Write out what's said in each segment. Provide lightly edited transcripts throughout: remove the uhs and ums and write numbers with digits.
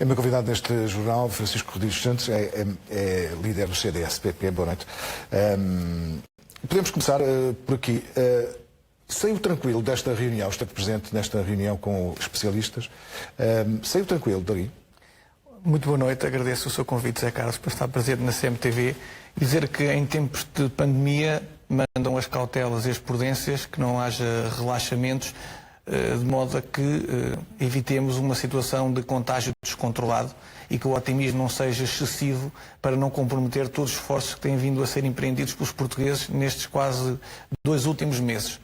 É meu convidado neste jornal, Francisco Rodrigues Santos, é líder do CDS-PP. Boa noite. Podemos começar por aqui. Saiu tranquilo desta reunião, esteve presente nesta reunião com especialistas, saiu tranquilo dali? Muito boa noite, agradeço o seu convite, Zé Carlos, para estar presente na CMTV e dizer que em tempos de pandemia mandam as cautelas e as prudências, que não haja relaxamentos, de modo a que evitemos uma situação de contágio descontrolado e que o otimismo não seja excessivo para não comprometer todos os esforços que têm vindo a ser empreendidos pelos portugueses nestes quase 2 últimos meses.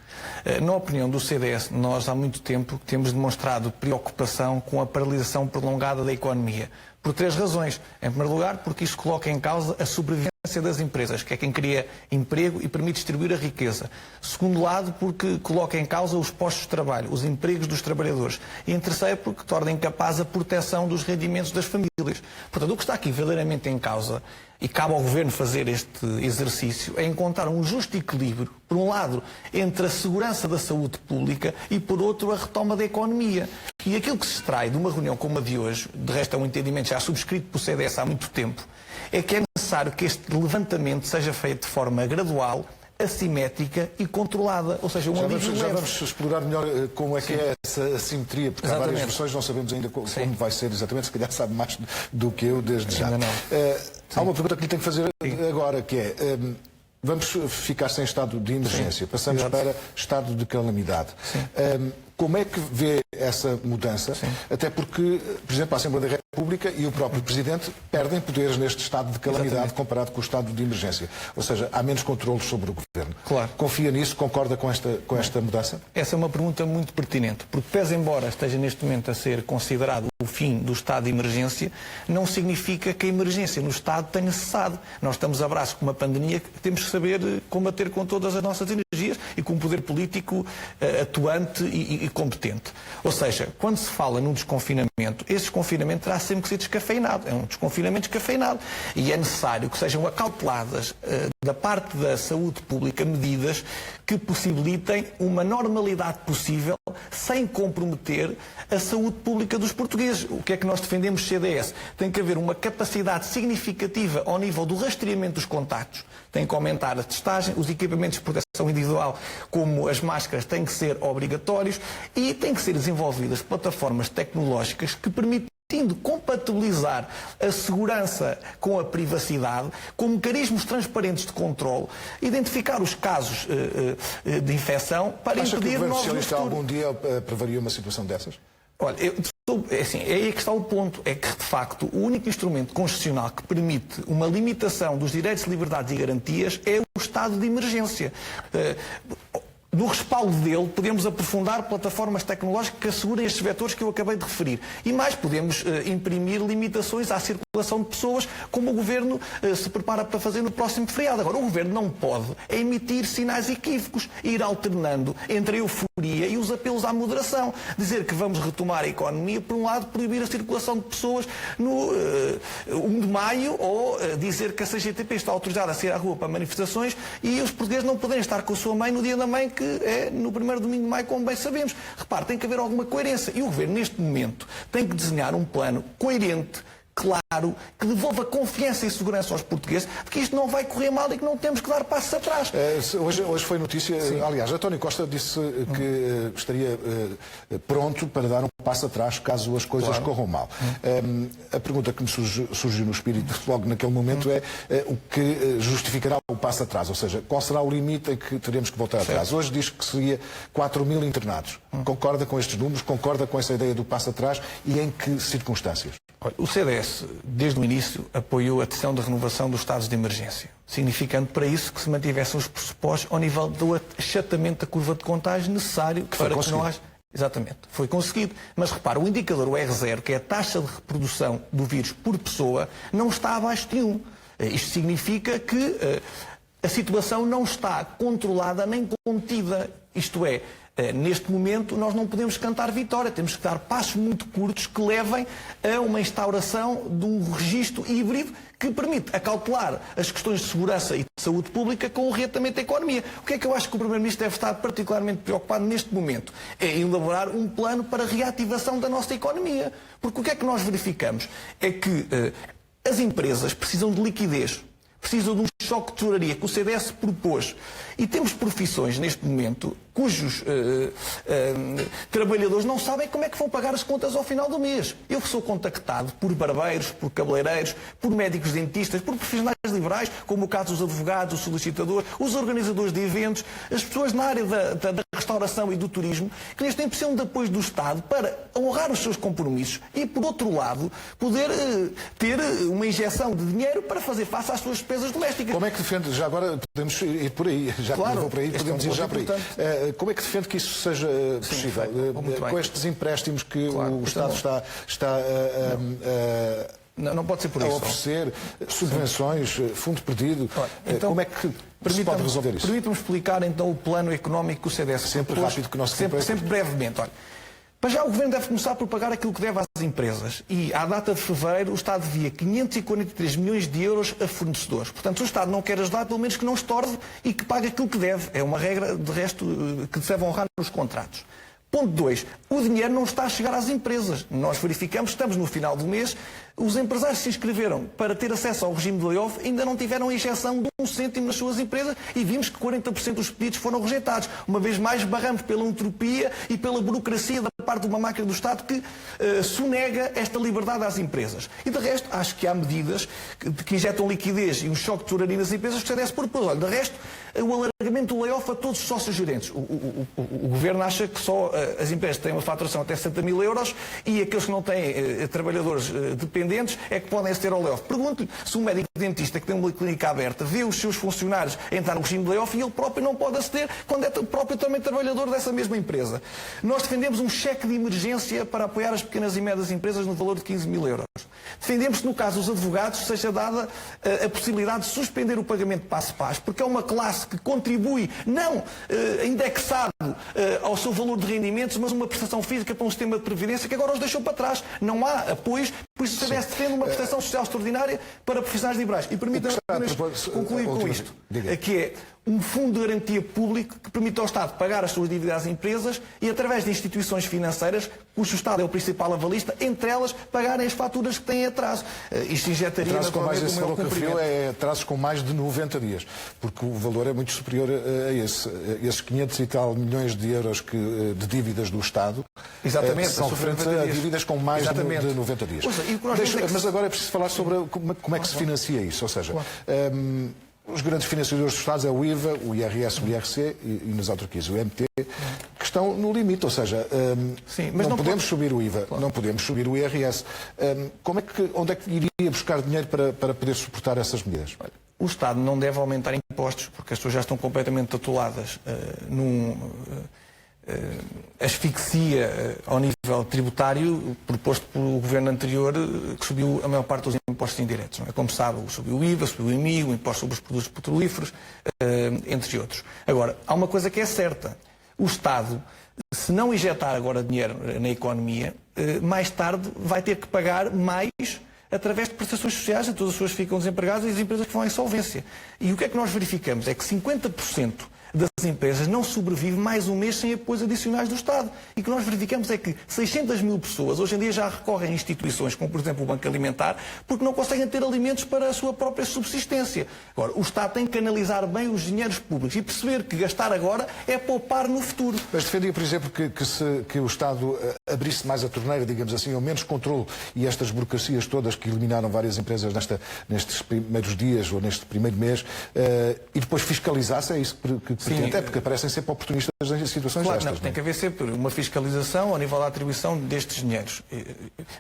Na opinião do CDS, nós há muito tempo temos demonstrado preocupação com a paralisação prolongada da economia. Por 3 razões. Em primeiro lugar, porque isto coloca em causa a sobrevivência das empresas, que é quem cria emprego e permite distribuir a riqueza. Segundo lado, porque coloca em causa os postos de trabalho, os empregos dos trabalhadores. E em terceiro, porque torna incapaz a proteção dos rendimentos das famílias. Portanto, o que está aqui verdadeiramente em causa, e cabe ao Governo fazer este exercício, é encontrar um justo equilíbrio, por um lado, entre a segurança da saúde pública e, por outro, a retoma da economia. E aquilo que se extrai de uma reunião como a de hoje, de resto é um entendimento já subscrito pelo CDS há muito tempo, é que é necessário que este levantamento seja feito de forma gradual, assimétrica e controlada, ou seja, já vamos explorar melhor como é que é essa assimetria, porque há várias versões, não sabemos ainda como vai ser exatamente, se calhar sabe mais do que eu desde já. Há uma pergunta que lhe tenho que fazer agora, que é, vamos ficar sem estado de emergência, passamos para estado de calamidade. Como é que vê essa mudança? Até porque, por exemplo, a Assembleia da República e o próprio Presidente perdem poderes neste estado de calamidade comparado com o estado de emergência. Ou seja, há menos controle sobre o Governo. Claro. Confia nisso? Concorda com esta mudança? Essa é uma pergunta muito pertinente, porque pese embora esteja neste momento a ser considerado o fim do estado de emergência, não significa que a emergência no Estado tenha cessado. Nós estamos a braço com uma pandemia que temos que saber combater com todas as nossas energias e com um poder político atuante e competente. Ou seja, quando se fala num desconfinamento, esse desconfinamento terá sempre que ser descafeinado. É um desconfinamento descafeinado. E é necessário que sejam acauteladas da parte da saúde pública medidas que possibilitem uma normalidade possível sem comprometer a saúde pública dos portugueses. O que é que nós defendemos CDS? Tem que haver uma capacidade significativa ao nível do rastreamento dos contactos. Tem que aumentar a testagem, os equipamentos de proteção individual, como as máscaras, têm que ser obrigatórios e têm que ser desenvolvidas plataformas tecnológicas que permitam compatibilizar a segurança com a privacidade, com mecanismos transparentes de controle, identificar os casos de infecção para impedir novos... Acha que o Governo Socialista algum dia prevaria uma situação dessas? Olha, é aí que está o ponto. É que, de facto, o único instrumento constitucional que permite uma limitação dos direitos, liberdades e garantias é o estado de emergência. No respaldo dele, podemos aprofundar plataformas tecnológicas que assegurem estes vetores que eu acabei de referir. E mais, podemos imprimir limitações à circulação de pessoas, como o Governo se prepara para fazer no próximo feriado. Agora, o Governo não pode emitir sinais equívocos, ir alternando entre a euforia e os apelos à moderação. Dizer que vamos retomar a economia, por um lado, proibir a circulação de pessoas no 1 de maio, ou dizer que a CGTP está autorizada a sair à rua para manifestações e os portugueses não poderem estar com a sua mãe no dia da mãe, que é no primeiro domingo de maio, como bem sabemos. Repare, tem que haver alguma coerência. E o Governo, neste momento, tem que desenhar um plano coerente, claro, que devolva confiança e segurança aos portugueses, porque isto não vai correr mal e que não temos que dar passos atrás. Hoje foi notícia, aliás, António Costa disse que estaria pronto para dar um passo atrás caso as coisas corram mal. A pergunta que me surgiu no espírito logo naquele momento é o que justificará o passo atrás, ou seja, qual será o limite em que teremos que voltar atrás. Hoje diz que seria 4.000 internados. Concorda com estes números? Concorda com essa ideia do passo atrás? E em que circunstâncias? Olha, o CDS, desde o início, apoiou a decisão de renovação dos estados de emergência, significando para isso que se mantivessem os pressupostos ao nível do achatamento da curva de contágio necessário para que não haja... Exatamente, foi conseguido. Mas repara, o indicador, o R0, que é a taxa de reprodução do vírus por pessoa, não está abaixo de 1. Isto significa que a situação não está controlada nem contida. Isto é, neste momento nós não podemos cantar vitória, temos que dar passos muito curtos que levem a uma instauração de um registro híbrido que permite acautelar as questões de segurança e de saúde pública com o reatamento da economia. O que é que eu acho que o Primeiro-Ministro deve estar particularmente preocupado neste momento? É elaborar um plano para a reativação da nossa economia. Porque o que é que nós verificamos? É que as empresas precisam de liquidez, precisam de um choque de tesouraria que o CDS propôs. E temos profissões neste momento cujos trabalhadores não sabem como é que vão pagar as contas ao final do mês. Eu sou contactado por barbeiros, por cabeleireiros, por médicos dentistas, por profissionais liberais, como o caso dos advogados, os solicitadores, os organizadores de eventos, as pessoas na área da restauração e do turismo, que neste tempo precisam de apoio do Estado para honrar os seus compromissos e, por outro lado, poder ter uma injeção de dinheiro para fazer face às suas despesas domésticas. Como é que defende, já agora podemos ir por aí, já que vou por aí, podemos ir já por aí. Como é que defende que isso seja possível? Com estes empréstimos que o Estado está não pode ser por isso. A oferecer subvenções, fundo perdido. Então, como é que se pode resolver isso? Permita-me explicar então o plano económico que o CDS sempre rápido que nós sempre brevemente. Olha, para já o Governo deve começar por pagar aquilo que deve às empresas. E à data de fevereiro o Estado devia 543 milhões de euros a fornecedores. Portanto, se o Estado não quer ajudar, pelo menos que não estorve e que pague aquilo que deve. É uma regra, de resto, que se deve honrar nos contratos. Ponto 2. O dinheiro não está a chegar às empresas. Nós verificamos, estamos no final do mês, os empresários que se inscreveram para ter acesso ao regime de layoff ainda não tiveram a injeção de 1 cêntimo nas suas empresas e vimos que 40% dos pedidos foram rejeitados. Uma vez mais, barramos pela entropia e pela burocracia da parte de uma máquina do Estado que sonega esta liberdade às empresas. E de resto, acho que há medidas que injetam liquidez e um choque de tesouraria nas empresas que se deve propor. Olha, de resto, o alargamento do layoff a todos os sócios gerentes. O Governo acha que só as empresas têm uma faturação até 60 mil euros e aqueles que não têm trabalhadores dependentes é que podem aceder ao layoff. Pergunto-lhe se um médico dentista que tem uma clínica aberta vê os seus funcionários entrar no regime de layoff e ele próprio não pode aceder quando é próprio também trabalhador dessa mesma empresa. Nós defendemos um cheque de emergência para apoiar as pequenas e médias empresas no valor de 15 mil euros. Defendemos que no caso dos advogados seja dada a possibilidade de suspender o pagamento de passo-passo, porque é uma classe que contribui, não indexado ao seu valor de rendimentos, mas uma prestação física para um sistema de previdência que agora os deixou para trás. Não há apoios, por isso o CDS defende uma prestação social extraordinária para profissionais liberais. E permita-me concluir com isto, que é um fundo de garantia público que permite ao Estado pagar as suas dívidas às empresas e, através de instituições financeiras, cujo Estado é o principal avalista, entre elas, pagarem as faturas que têm atraso. Isto injetaria... Atraso com mais, esse valor que referiu é atrasos com mais de 90 dias, porque o valor é muito superior a esse. Esses 500 e tal milhões de euros de dívidas do Estado são referentes a dívidas com mais de 90 dias. Mas agora é preciso falar sobre como é que se financia isso, ou seja... Os grandes financiadores dos Estados é o IVA, o IRS, o IRC e nas autarquias o IMT, que estão no limite, ou seja, mas não podemos subir o IVA, não podemos subir o IRS. Onde é que iria buscar dinheiro para poder suportar essas medidas? O Estado não deve aumentar impostos, porque as pessoas já estão completamente atoladas num asfixia ao nível tributário proposto pelo governo anterior, que subiu a maior parte dos impostos indiretos. Não é? Como sabe, subiu o IVA, subiu o IMI, o imposto sobre os produtos petrolíferos, entre outros. Agora, há uma coisa que é certa. O Estado, se não injetar agora dinheiro na economia, mais tarde vai ter que pagar mais através de prestações sociais, todas as pessoas ficam desempregadas e as empresas que vão à insolvência. E o que é que nós verificamos? É que 50% das empresas não sobrevivem mais um mês sem apoios adicionais do Estado. E o que nós verificamos é que 600 mil pessoas hoje em dia já recorrem a instituições, como por exemplo o Banco Alimentar, porque não conseguem ter alimentos para a sua própria subsistência. Agora, o Estado tem que canalizar bem os dinheiros públicos e perceber que gastar agora é poupar no futuro. Mas defendia, por exemplo, que o Estado abrisse mais a torneira, digamos assim, ou menos controle e estas burocracias todas que eliminaram várias empresas nestes primeiros dias ou neste primeiro mês e depois fiscalizasse, é isso que pretende, porque aparecem sempre oportunistas em situações claro, destas. Não, tem que haver sempre uma fiscalização ao nível da atribuição destes dinheiros.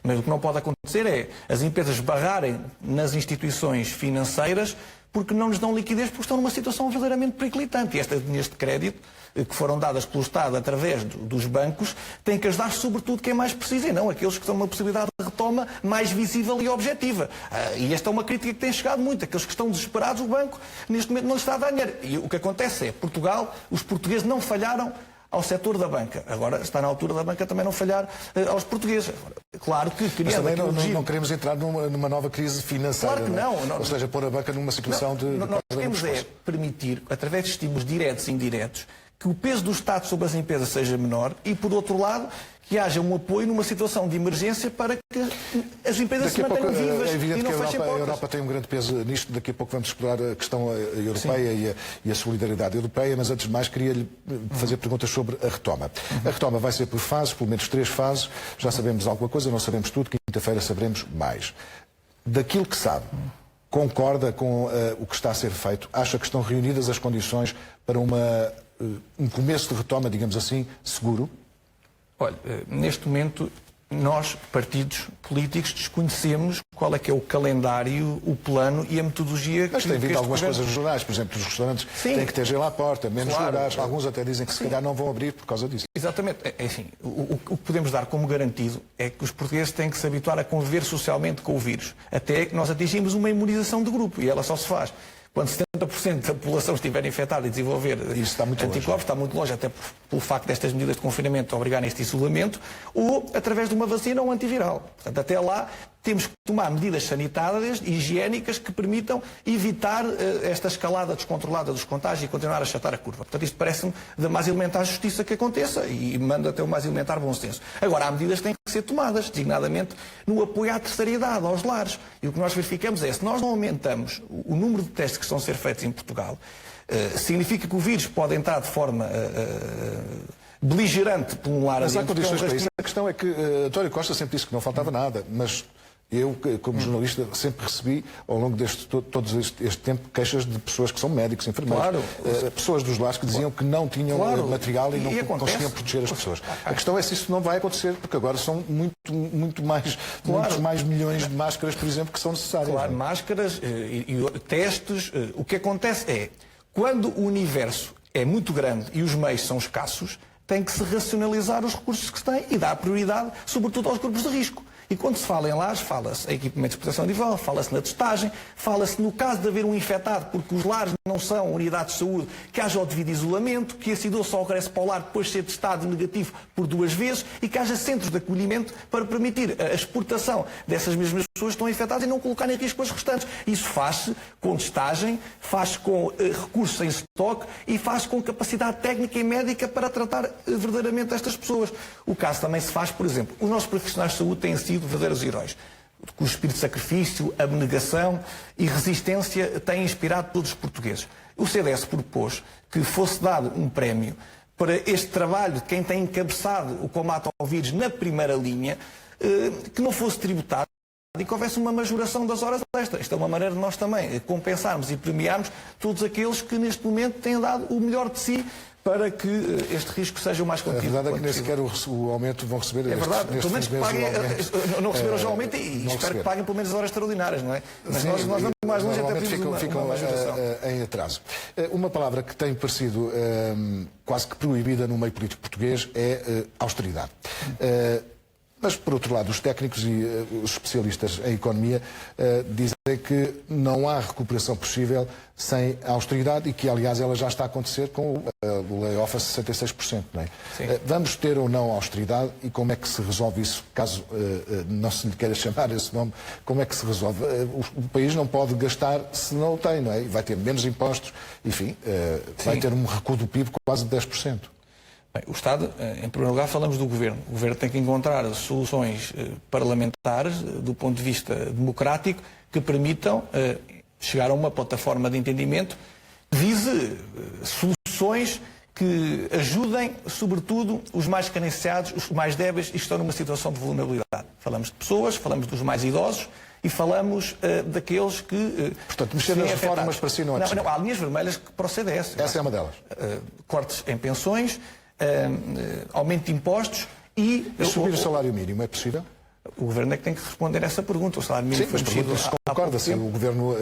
Mas o que não pode acontecer é as empresas barrarem nas instituições financeiras porque não lhes dão liquidez, porque estão numa situação verdadeiramente periclitante. E estas linhas de crédito que foram dadas pelo Estado através dos bancos têm que ajudar sobretudo quem mais precisa, e não aqueles que têm uma possibilidade de retoma mais visível e objetiva. E esta é uma crítica que tem chegado muito. Aqueles que estão desesperados, o banco neste momento não lhes está a dar dinheiro. E o que acontece é, Portugal, os portugueses não falharam ao setor da banca. Agora está na altura da banca também não falhar aos portugueses. Agora, claro que mas também não queremos entrar numa nova crise financeira. Claro que não. Ou seja, pôr a banca numa situação de... Nós queremos permitir, através de estímulos diretos e indiretos, que o peso do Estado sobre as empresas seja menor e, por outro lado, que haja um apoio numa situação de emergência para que as empresas se mantenham vivas e não fechem portas. A Europa tem um grande peso nisto. Daqui a pouco vamos explorar a questão europeia e a solidariedade europeia, mas antes de mais queria-lhe fazer perguntas sobre a retoma. A retoma vai ser por fases, pelo menos 3 fases. Já sabemos alguma coisa, não sabemos tudo. Quinta-feira saberemos mais. Daquilo que sabe, concorda com o que está a ser feito? Acha que estão reunidas as condições para um começo de retoma, digamos assim, seguro? Olha, neste momento, nós, partidos políticos, desconhecemos qual é que é o calendário, o plano e a metodologia Mas tem vindo algumas coisas nos jornais, por exemplo, os restaurantes têm que ter gelo à porta, menos lugares. Alguns até dizem que se calhar não vão abrir por causa disso. Exatamente. É assim, o que podemos dar como garantido é que os portugueses têm que se habituar a conviver socialmente com o vírus, até que nós atingimos uma imunização de grupo, e ela só se faz quando 70% da população estiver infectada e desenvolver anticorpos, está muito longe, até pelo facto destas medidas de confinamento obrigarem este isolamento, ou através de uma vacina ou um antiviral. Portanto, até lá temos que tomar medidas sanitárias e higiênicas que permitam evitar esta escalada descontrolada dos contágios e continuar a achatar a curva. Portanto, isto parece-me da mais elementar justiça que aconteça e manda até o mais elementar bom senso. Agora, há medidas que têm que ser tomadas, designadamente no apoio à terceira idade, aos lares. E o que nós verificamos é, se nós não aumentamos o número de testes que estão a ser feitos em Portugal, significa que o vírus pode entrar de forma beligerante por um lar. Mas há condições para isso. A questão é que António Costa sempre disse que não faltava nada, mas eu, como jornalista, sempre recebi, ao longo todo este tempo, queixas de pessoas que são médicos, enfermeiros, pessoas dos lares que diziam que não tinham material e não conseguiam proteger as pessoas. A questão é se isso não vai acontecer, porque agora são muitos mais milhões de máscaras, por exemplo, que são necessárias. Claro, máscaras e testes. O que acontece é, quando o universo é muito grande e os meios são escassos, tem que se racionalizar os recursos que se têm e dar prioridade, sobretudo, aos grupos de risco. E quando se fala em lares, fala-se em equipamentos de proteção individual, fala-se na testagem, fala-se no caso de haver um infectado, porque os lares não são unidades de saúde, que haja o devido isolamento, que esse idoso só regresse para o lar depois de ser testado negativo por 2 vezes e que haja centros de acolhimento para permitir a exportação dessas mesmas pessoas que estão infectadas e não colocar em risco as restantes. Isso faz-se com testagem, faz-se com recursos em estoque e faz-se com capacidade técnica e médica para tratar verdadeiramente estas pessoas. O caso também se faz, por exemplo, os nossos profissionais de saúde têm sido verdadeiros heróis, com o espírito de sacrifício, abnegação e resistência têm inspirado todos os portugueses. O CDS propôs que fosse dado um prémio para este trabalho de quem tem encabeçado o combate ao vírus na primeira linha, que não fosse tributado e que houvesse uma majoração das horas extras. Isto é uma maneira de nós também compensarmos e premiarmos todos aqueles que neste momento têm dado o melhor de si para que este risco seja o mais contido. A verdade é que nem sequer o aumento vão receber. É verdade, pelo menos que paguem, não receberam já o aumento e espero que paguem pelo menos as horas extraordinárias, não é? Mas nós vamos mais longe, até ficam uma majoração em atraso. Uma palavra que tem parecido quase que proibida no meio político português é austeridade. Mas, por outro lado, os técnicos e os especialistas em economia dizem que não há recuperação possível sem a austeridade e que, aliás, ela já está a acontecer com o layoff a 66%. Não é? Vamos ter ou não austeridade e como é que se resolve isso? Caso não se lhe queira chamar esse nome, como é que se resolve? O país não pode gastar se não o tem, não é? Vai ter menos impostos, enfim, vai ter um recuo do PIB de quase 10%. Bem, o Estado, em primeiro lugar, falamos do Governo. O Governo tem que encontrar soluções parlamentares, do ponto de vista democrático, que permitam chegar a uma plataforma de entendimento que vise soluções que ajudem, sobretudo, os mais carenciados, os mais débeis e que estão numa situação de vulnerabilidade. Falamos de pessoas, falamos dos mais idosos e falamos daqueles que... Portanto, mexer nas reformas para si não é possível. Não, há linhas vermelhas que para o CDS. Essa é uma delas. Cortes em pensões, aumento de impostos e... subir o salário mínimo é possível? O Governo é que tem que responder a essa pergunta. O salário mínimo foi mexido... Se concorda se o Governo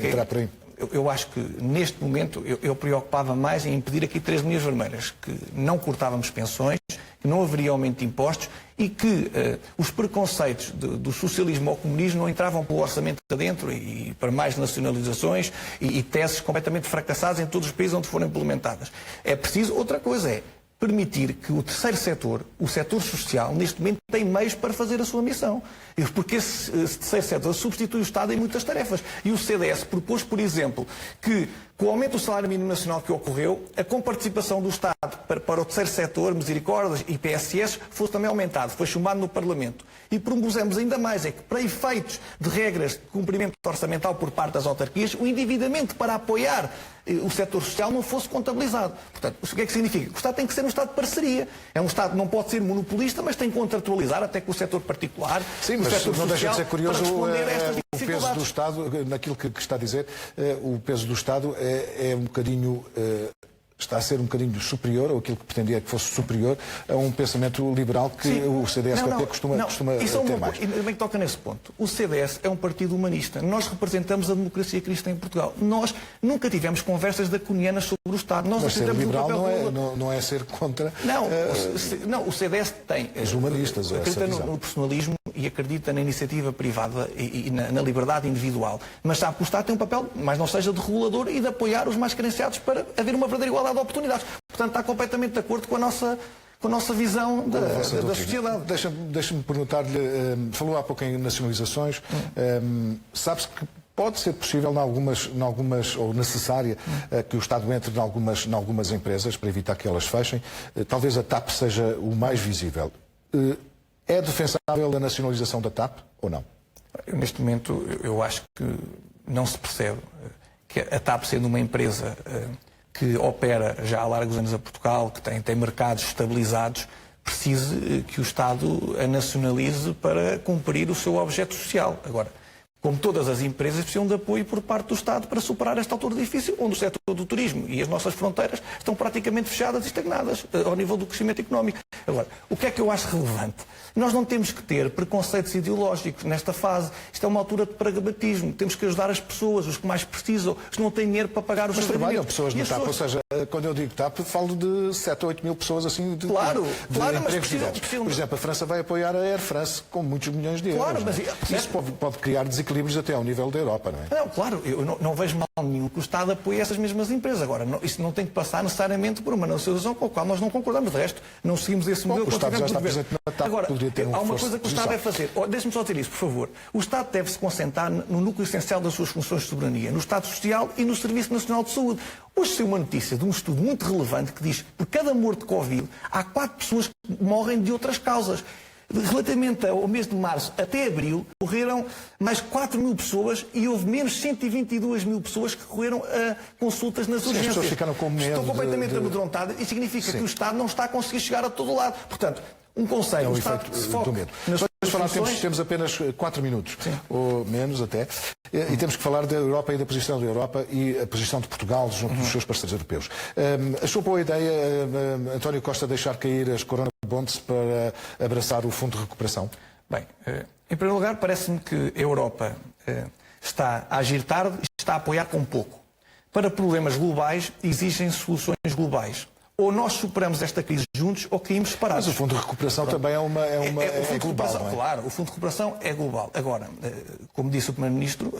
entrar por aí? Eu acho que, neste momento, eu preocupava mais em impedir aqui 3 linhas vermelhas, que não cortávamos pensões que não haveria aumento de impostos e que os preconceitos do socialismo ao comunismo não entravam pelo orçamento adentro e para mais nacionalizações e teses completamente fracassadas em todos os países onde foram implementadas. É preciso, outra coisa é permitir que o terceiro setor, o setor social, neste momento tem meios para fazer a sua missão. Porque esse terceiro setor substitui o Estado em muitas tarefas. E o CDS propôs, por exemplo, que com o aumento do salário mínimo nacional que ocorreu, a comparticipação do Estado para o terceiro setor, misericórdias e PSS, fosse também aumentado. Foi chumbado no Parlamento. E propusemos ainda mais, é que para efeitos de regras de cumprimento orçamental por parte das autarquias, o endividamento para apoiar o setor social não fosse contabilizado. Portanto, o que é que significa? O Estado tem que ser um Estado de parceria. É um Estado que não pode ser monopolista, mas tem que contratualizar até com o setor particular. Sim, mas não deixa de ser curioso o peso do Estado, naquilo que está a dizer, o peso do Estado é um bocadinho... está a ser um bocadinho superior, ou aquilo que pretendia que fosse superior, a um pensamento liberal que o CDS-PP costuma ter mais. Ainda bem que toca nesse ponto. O CDS é um partido humanista. Nós representamos a democracia cristã em Portugal. Nós nunca tivemos conversas draconianas sobre o Estado. Nós mas ser liberal não é ser contra... Não, o CDS tem... Os humanistas. Acredita no personalismo e acredita na iniciativa privada e na liberdade individual. Mas sabe que o Estado tem um papel, mas não seja de regulador e de apoiar os mais carenciados para haver uma verdadeira igualdade de oportunidades. Portanto, está completamente de acordo com a nossa visão da sociedade. Deixa-me perguntar-lhe, falou há pouco em nacionalizações, sabe-se que pode ser possível, em algumas ou necessária, que o Estado entre em algumas empresas para evitar que elas fechem. Talvez a TAP seja o mais visível. É defensável a nacionalização da TAP ou não? Neste momento, eu acho que não se percebe que a TAP, sendo uma empresa que opera já há largos anos a Portugal, que tem mercados estabilizados, precise que o Estado a nacionalize para cumprir o seu objeto social. Agora, como todas as empresas, precisam de apoio por parte do Estado para superar esta altura difícil, onde o setor do turismo e as nossas fronteiras estão praticamente fechadas e estagnadas ao nível do crescimento económico. Agora, o que é que eu acho relevante? Nós não temos que ter preconceitos ideológicos nesta fase. Isto é uma altura de pragmatismo. Temos que ajudar as pessoas, os que mais precisam, os que não têm dinheiro para pagar os seus trabalham pessoas na TAP, ou seja, quando eu digo TAP, falo de 7 ou 8 mil pessoas assim de mas precisam... Por exemplo, a França vai apoiar a Air France com muitos milhões de euros. Claro, mas isso pode criar desequilíbrios até ao nível da Europa, não é? Não, claro, eu não vejo mal nenhum que o Estado apoie essas mesmas empresas. Agora, isso não tem que passar necessariamente por uma nacionalização com a qual nós não concordamos. De resto, não seguimos esse modelo. O Estado já está presente na TAP. Agora, há uma coisa que o Estado deve fazer. Deixe-me só dizer isso, por favor. O Estado deve se concentrar no núcleo essencial das suas funções de soberania, no Estado Social e no Serviço Nacional de Saúde. Hoje saiu uma notícia de um estudo muito relevante que diz que por cada morte de Covid há 4 pessoas que morrem de outras causas. Relativamente ao mês de março até abril, morreram mais 4 mil pessoas e houve menos 122 mil pessoas que correram a consultas nas urgências. As pessoas ficaram com medo. Estão completamente amedrontadas e significa que o Estado não está a conseguir chegar a todo lado. Portanto, um conselho, o Estado se foca nas temos apenas 4 minutos, ou menos até, e temos que falar da Europa e da posição da Europa e a posição de Portugal junto dos seus parceiros europeus. Achou boa ideia António Costa deixar cair as Corona Bonds para abraçar o Fundo de Recuperação? Bem, em primeiro lugar, parece-me que a Europa está a agir tarde e está a apoiar com pouco. Para problemas globais, exigem soluções globais. Ou nós superamos esta crise juntos ou caímos separados. Mas o Fundo de Recuperação também é global, não é? Claro, o Fundo de Recuperação é global. Agora, como disse o Primeiro-Ministro,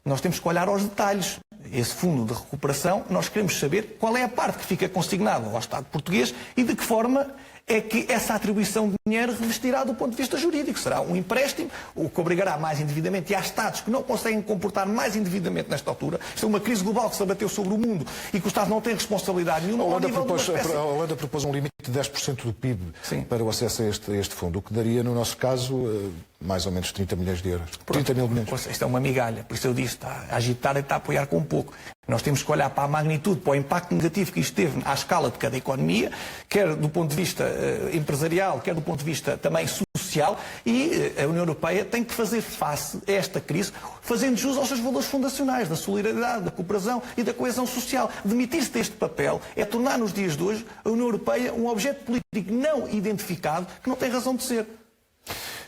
nós temos que olhar aos detalhes. Esse Fundo de Recuperação, nós queremos saber qual é a parte que fica consignada ao Estado português e de que forma é que essa atribuição de dinheiro revestirá do ponto de vista jurídico. Será um empréstimo, o que obrigará mais endividamento, e há Estados que não conseguem comportar mais endividamento nesta altura. Isto é uma crise global que se abateu sobre o mundo e que o Estado não tem responsabilidade nenhuma. A Holanda propôs um limite de 10% do PIB para o acesso a este fundo, o que daria, no nosso caso, mais ou menos 30 milhões de euros. 30 mil milhões. Isto é uma migalha, por isso eu disse, está a agitar e está a apoiar com pouco. Nós temos que olhar para a magnitude, para o impacto negativo que isto teve à escala de cada economia, quer do ponto de vista empresarial, quer do ponto de vista também social, e a União Europeia tem que fazer face a esta crise, fazendo jus aos seus valores fundacionais, da solidariedade, da cooperação e da coesão social. Demitir-se deste papel é tornar nos dias de hoje a União Europeia um objeto político não identificado que não tem razão de ser.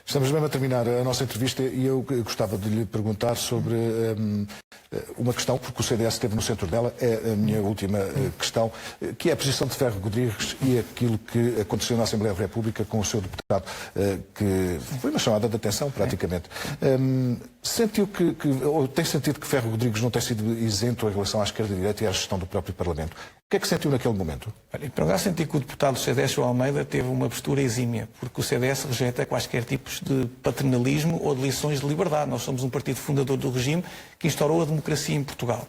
Estamos mesmo a terminar a nossa entrevista e eu gostava de lhe perguntar sobre uma questão, porque o CDS esteve no centro dela, é a minha última questão, que é a posição de Ferro Rodrigues e aquilo que aconteceu na Assembleia da República com o seu deputado, que foi uma chamada de atenção, praticamente. Sentiu ou tem sentido que Ferro Rodrigues não tem sido isento em relação à esquerda e à direita e à gestão do próprio Parlamento? O que é que sentiu naquele momento? Para já senti que o deputado do CDS, João Almeida, teve uma postura exímia, porque o CDS rejeita quaisquer tipos de paternalismo ou de lições de liberdade. Nós somos um partido fundador do regime que instaurou a democracia em Portugal.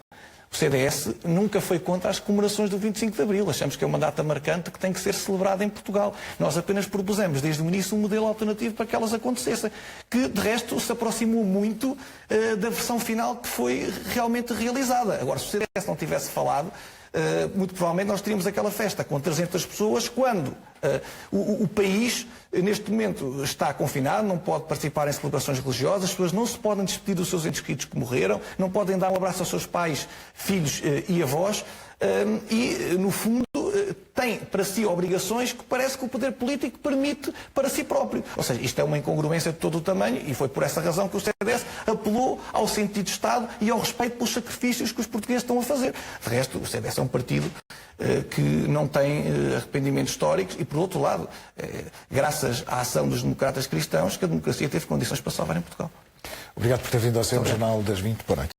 O CDS nunca foi contra as comemorações do 25 de Abril. Achamos que é uma data marcante que tem que ser celebrada em Portugal. Nós apenas propusemos, desde o início, um modelo alternativo para que elas acontecessem, que, de resto, se aproximou muito da versão final que foi realmente realizada. Agora, se o CDS não tivesse falado, muito provavelmente nós teríamos aquela festa com 300 pessoas quando o país, neste momento, está confinado, não pode participar em celebrações religiosas, as pessoas não se podem despedir dos seus entes queridos que morreram, não podem dar um abraço aos seus pais, filhos e avós, e, no fundo, tem para si obrigações que parece que o poder político permite para si próprio. Ou seja, isto é uma incongruência de todo o tamanho e foi por essa razão que o CDS apelou ao sentido de Estado e ao respeito pelos sacrifícios que os portugueses estão a fazer. De resto, o CDS é um partido que não tem arrependimentos históricos e, por outro lado, graças à ação dos democratas cristãos, que a democracia teve condições para salvar em Portugal. Obrigado por ter vindo ao Jornal das 20. Boa noite.